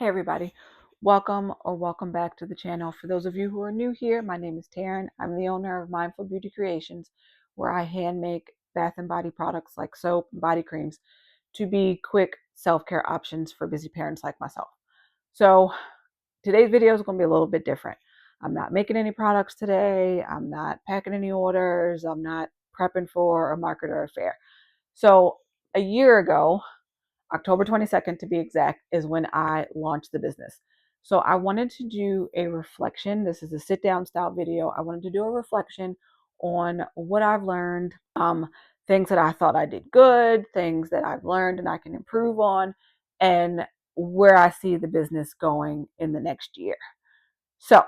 Hey everybody, welcome back to the channel. For those of you who are new here, my name is Taryn. I'm the owner of Mindful Beauty Creations, where I hand make bath and body products like soap and body creams to be quick self-care options for busy parents like myself. So today's video is going to be a little bit different. I'm not making any products today. I'm not packing any orders. I'm not prepping for a market or a fair. So a year ago, October 22nd to be exact, is when I launched the business. So I wanted to do a reflection. This is a sit down style video. I wanted to do a reflection on what I've learned, things that I thought I did good, things that I've learned and I can improve on, and where I see the business going in the next year. So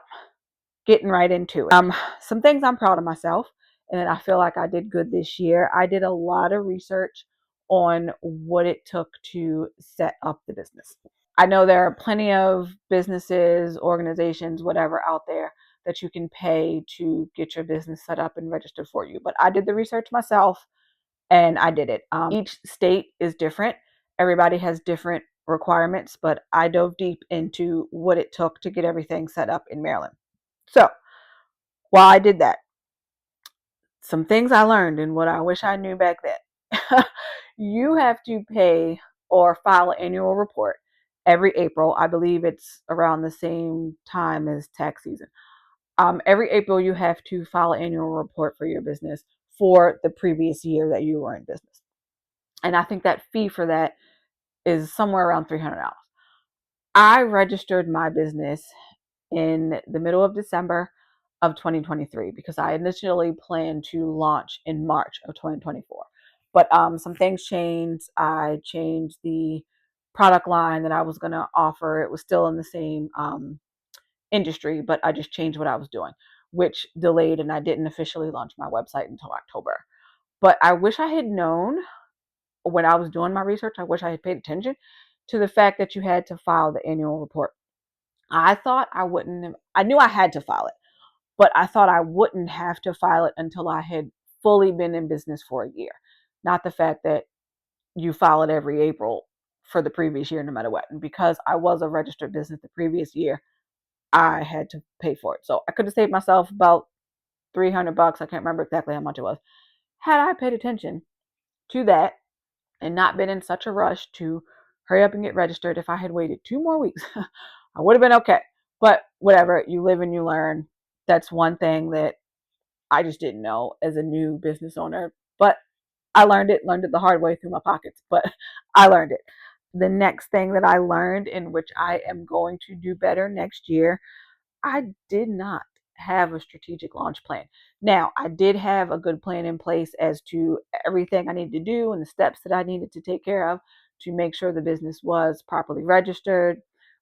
getting right into it. Some things I'm proud of myself and that I feel like I did good this year. I did a lot of research on what it took to set up the business. I know there are plenty of businesses, organizations, whatever out there that you can pay to get your business set up and registered for you. But I did the research myself and I did it. Each state is different. Everybody has different requirements, but I dove deep into what it took to get everything set up in Maryland. So while I did that, some things I learned and what I wish I knew back then. You have to pay or file an annual report every April. I believe it's around the same time as tax season. Every April, you have to file an annual report for your business for the previous year that you were in business. And I think that fee for that is somewhere around $300. I registered my business in the middle of December of 2023 because I initially planned to launch in March of 2024. But some things changed. I changed the product line that I was going to offer. It was still in the same industry, but I just changed what I was doing, which delayed, and I didn't officially launch my website until October. But I wish I had known when I was doing my research, I wish I had paid attention to the fact that you had to file the annual report. I thought I wouldn't have, I knew I had to file it, but I thought I wouldn't have to file it until I had fully been in business for a year. Not the fact that you file it every April for the previous year, no matter what. And because I was a registered business the previous year, I had to pay for it. So I could have saved myself about $300. I can't remember exactly how much it was. Had I paid attention to that and not been in such a rush to hurry up and get registered, if I had waited 2 more weeks, I would have been okay. But whatever, you live and you learn. That's one thing that I just didn't know as a new business owner. But I learned it the hard way through my pockets, but I learned it. The next thing that I learned, in which I am going to do better next year, I did not have a strategic launch plan. Now, I did have a good plan in place as to everything I needed to do and the steps that I needed to take care of to make sure the business was properly registered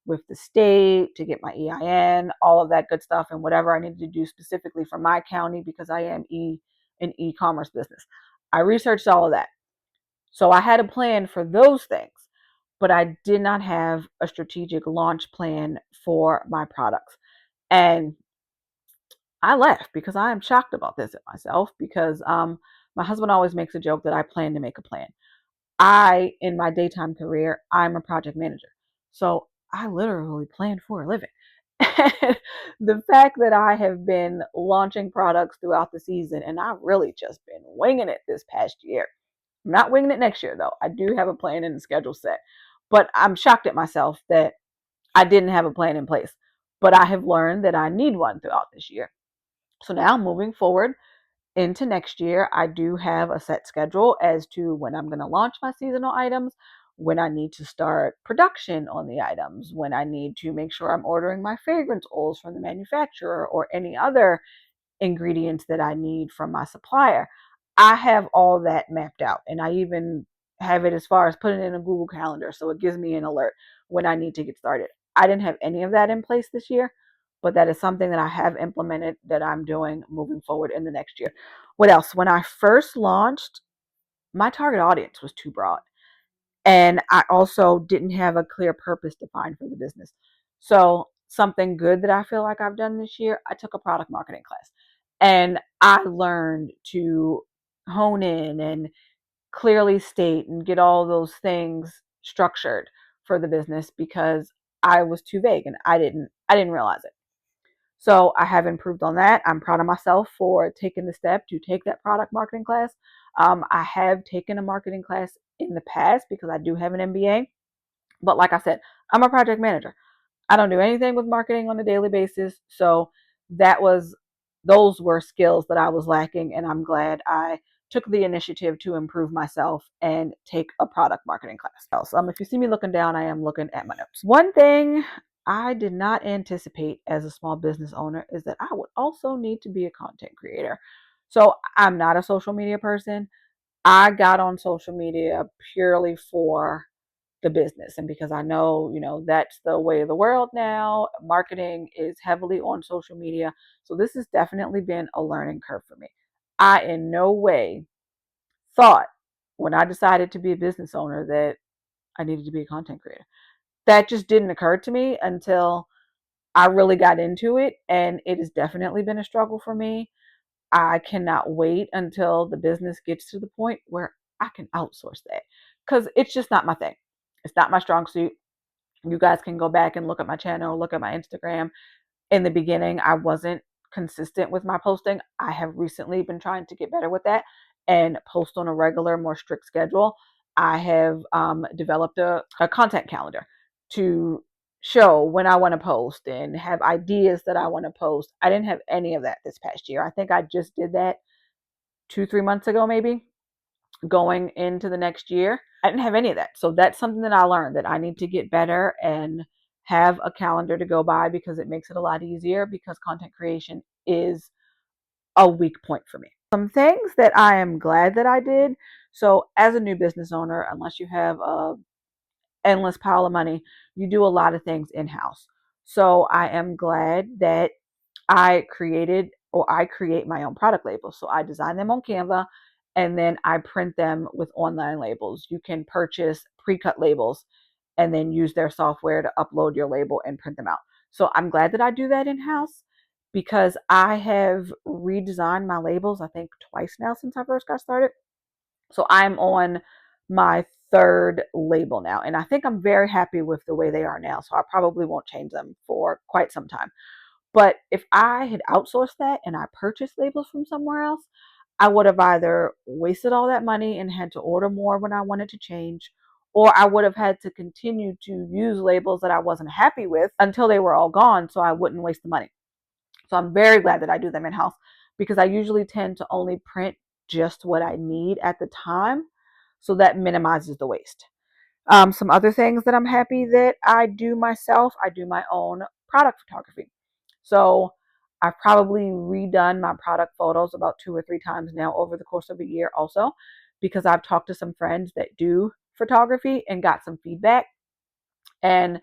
with the state, to get my EIN, all of that good stuff, and whatever I needed to do specifically for my county because I am an e-commerce business. I researched all of that. So I had a plan for those things, but I did not have a strategic launch plan for my products. And I laugh because I am shocked about this at myself because my husband always makes a joke that I plan to make a plan. In my daytime career, I'm a project manager. So I literally plan for a living. The fact that I have been launching products throughout the season and I've really just been winging it this past year. I'm not winging it next year though. I do have a plan and a schedule set. But I'm shocked at myself that I didn't have a plan in place. But I have learned that I need one throughout this year. So now moving forward into next year, I do have a set schedule as to when I'm going to launch my seasonal items, when I need to start production on the items, when I need to make sure I'm ordering my fragrance oils from the manufacturer or any other ingredients that I need from my supplier. I have all that mapped out, and I even have it as far as putting it in a Google Calendar so it gives me an alert when I need to get started. I didn't have any of that in place this year, but that is something that I have implemented that I'm doing moving forward in the next year. What else? When I first launched, my target audience was too broad. And I also didn't have a clear purpose defined for the business. So something good that I feel like I've done this year, I took a product marketing class and I learned to hone in and clearly state and get all those things structured for the business because I was too vague and I didn't realize it. So I have improved on that. I'm proud of myself for taking the step to take that product marketing class. I have taken a marketing class in the past because I do have an MBA. But like I said, I'm a project manager. I don't do anything with marketing on a daily basis. So that was those were skills that I was lacking, and I'm glad I took the initiative to improve myself and take a product marketing class. If you see me looking down, I am looking at my notes. One thing I did not anticipate as a small business owner is that I would also need to be a content creator. So I'm not a social media person. I got on social media purely for the business and because I know, that's the way of the world now. Marketing is heavily on social media. So this has definitely been a learning curve for me. I in no way thought when I decided to be a business owner that I needed to be a content creator. That just didn't occur to me until I really got into it, and it has definitely been a struggle for me. I cannot wait until the business gets to the point where I can outsource that because it's just not my thing. It's not my strong suit. You guys can go back and look at my channel, look at my Instagram. In the beginning, I wasn't consistent with my posting. I have recently been trying to get better with that and post on a regular, more strict schedule. I have developed a content calendar to show when I want to post and have ideas that I want to post. I didn't have any of that this past year. I think I just did that 2, 3 months ago, maybe going into the next year. I didn't have any of that. So that's something that I learned that I need to get better and have a calendar to go by because it makes it a lot easier because content creation is a weak point for me. Some things that I am glad that I did. So as a new business owner, unless you have a endless pile of money, you do a lot of things in-house. So I am glad that I create my own product labels. So I design them on Canva and then I print them with online labels. You can purchase pre-cut labels and then use their software to upload your label and print them out. So I'm glad that I do that in-house because I have redesigned my labels, I think twice now since I first got started. So I'm on my third label now, and I think I'm very happy with the way they are now. So I probably won't change them for quite some time. But if I had outsourced that and I purchased labels from somewhere else, I would have either wasted all that money and had to order more when I wanted to change, or I would have had to continue to use labels that I wasn't happy with until they were all gone so I wouldn't waste the money. So I'm very glad that I do them in house because I usually tend to only print just what I need at the time. So that minimizes the waste. Some other things that I'm happy that I do myself, I do my own product photography. So I've probably redone my product photos about 2 or 3 times now over the course of a year also because I've talked to some friends that do photography and got some feedback. And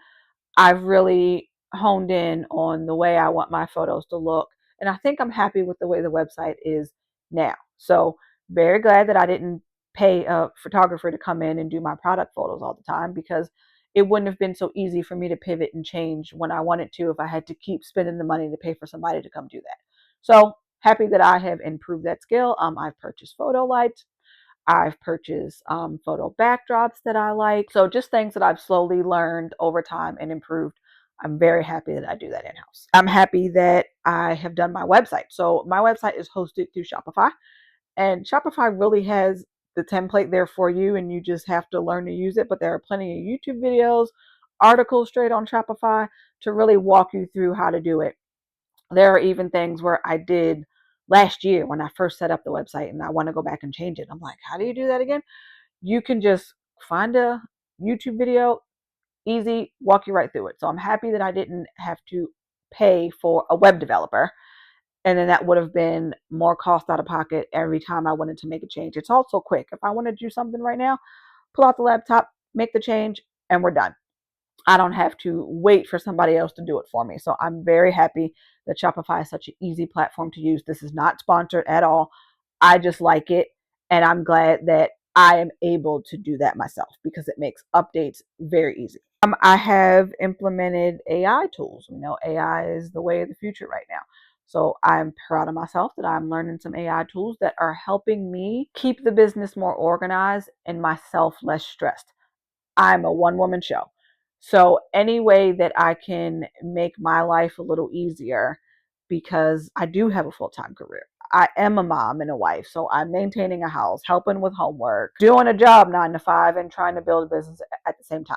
I've really honed in on the way I want my photos to look. And I think I'm happy with the way the website is now. So, very glad that I didn't pay a photographer to come in and do my product photos all the time because it wouldn't have been so easy for me to pivot and change when I wanted to if I had to keep spending the money to pay for somebody to come do that. So, happy that I have improved that skill. I've purchased photo lights. I've purchased photo backdrops that I like. So just things that I've slowly learned over time and improved. I'm very happy that I do that in-house. I'm happy that I have done my website. So my website is hosted through Shopify, and Shopify really has the template there for you and you just have to learn to use it. But there are plenty of YouTube videos, articles straight on Shopify to really walk you through how to do it. There are even things where I did last year when I first set up the website and I want to go back and change it. I'm like, how do you do that again? You can just find a YouTube video, easy, walk you right through it. So I'm happy that I didn't have to pay for a web developer. And then that would have been more cost out of pocket every time I wanted to make a change. It's also quick. If I want to do something right now, pull out the laptop, make the change, and we're done. I don't have to wait for somebody else to do it for me. So I'm very happy that Shopify is such an easy platform to use. This is not sponsored at all. I just like it. And I'm glad that I am able to do that myself because it makes updates very easy. I have implemented AI tools. AI is the way of the future right now. So I'm proud of myself that I'm learning some AI tools that are helping me keep the business more organized and myself less stressed. I'm a one-woman show. So any way that I can make my life a little easier, because I do have a full-time career. I am a mom and a wife, so I'm maintaining a house, helping with homework, doing a job 9 to 5, and trying to build a business at the same time.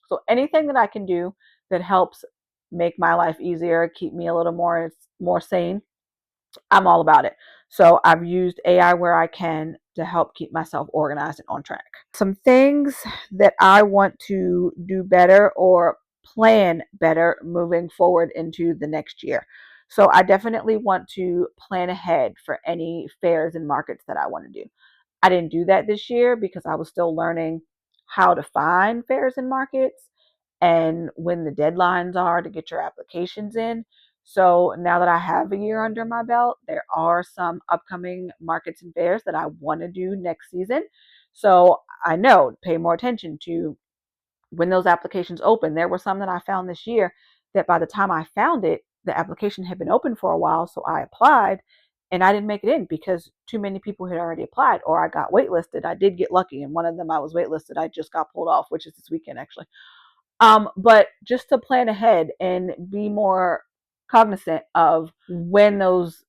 So anything that I can do that helps make my life easier, keep me a little more sane, I'm all about it. So I've used AI where I can to help keep myself organized and on track. Some things that I want to do better or plan better moving forward into the next year. So I definitely want to plan ahead for any fairs and markets that I want to do. I didn't do that this year because I was still learning how to find fairs and markets and when the deadlines are to get your applications in. So now that I have a year under my belt, there are some upcoming markets and fairs that I want to do next season. So I know, pay more attention to when those applications open. There were some that I found this year that by the time I found it, the application had been open for a while. So I applied and I didn't make it in because too many people had already applied, or I got waitlisted. I did get lucky, and one of them I was waitlisted. I just got pulled off, which is this weekend actually. But just to plan ahead and be more cognizant of when those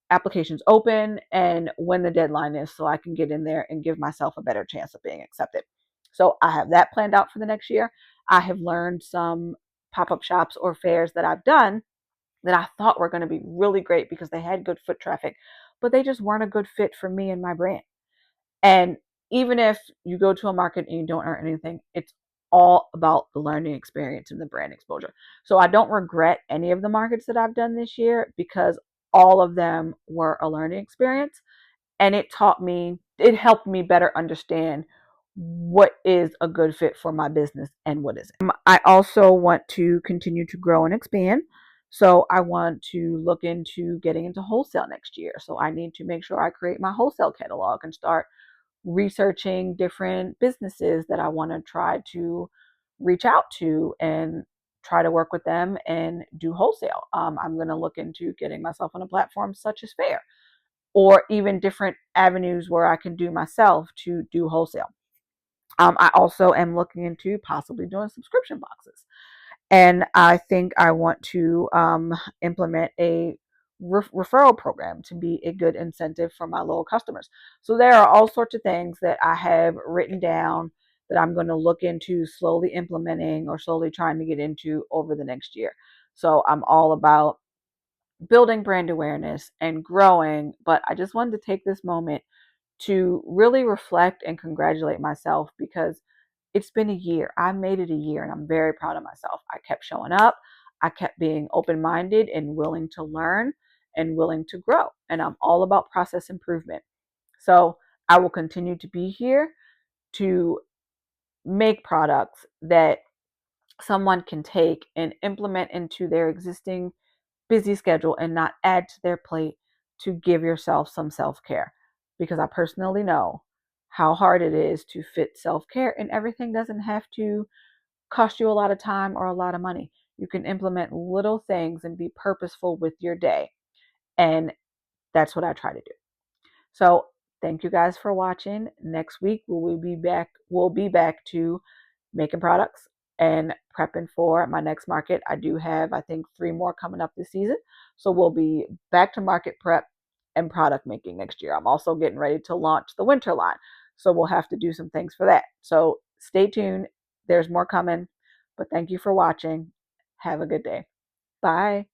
applications open and when the deadline is, so I can get in there and give myself a better chance of being accepted. So I have that planned out for the next year. I have learned some pop-up shops or fairs that I've done that I thought were going to be really great because they had good foot traffic, but they just weren't a good fit for me and my brand. And even if you go to a market and you don't earn anything, it's all about the learning experience and the brand exposure. So I don't regret any of the markets that I've done this year because all of them were a learning experience, and it helped me better understand what is a good fit for my business and what isn't. I also want to continue to grow and expand. So I want to look into getting into wholesale next year. So I need to make sure I create my wholesale catalog and start researching different businesses that I want to try to reach out to and try to work with them and do wholesale. I'm going to look into getting myself on a platform such as Fair, or even different avenues where I can do myself to do wholesale. I also am looking into possibly doing subscription boxes. And I think I want to implement a referral program to be a good incentive for my loyal customers. So there are all sorts of things that I have written down that I'm going to look into slowly implementing or slowly trying to get into over the next year. So I'm all about building brand awareness and growing, but I just wanted to take this moment to really reflect and congratulate myself because it's been a year. I made it a year and I'm very proud of myself. I kept showing up. I kept being open minded and willing to learn and willing to grow. And I'm all about process improvement. So I will continue to be here to make products that someone can take and implement into their existing busy schedule and not add to their plate, to give yourself some self care. Because I personally know how hard it is to fit self care, and everything doesn't have to cost you a lot of time or a lot of money. You can implement little things and be purposeful with your day. And that's what I try to do. So thank you guys for watching. Next week we'll be back to making products and prepping for my next market. I do have, I think, 3 more coming up this season. So we'll be back to market prep and product making next year. I'm also getting ready to launch the winter line. So we'll have to do some things for that. So stay tuned. There's more coming. But thank you for watching. Have a good day. Bye.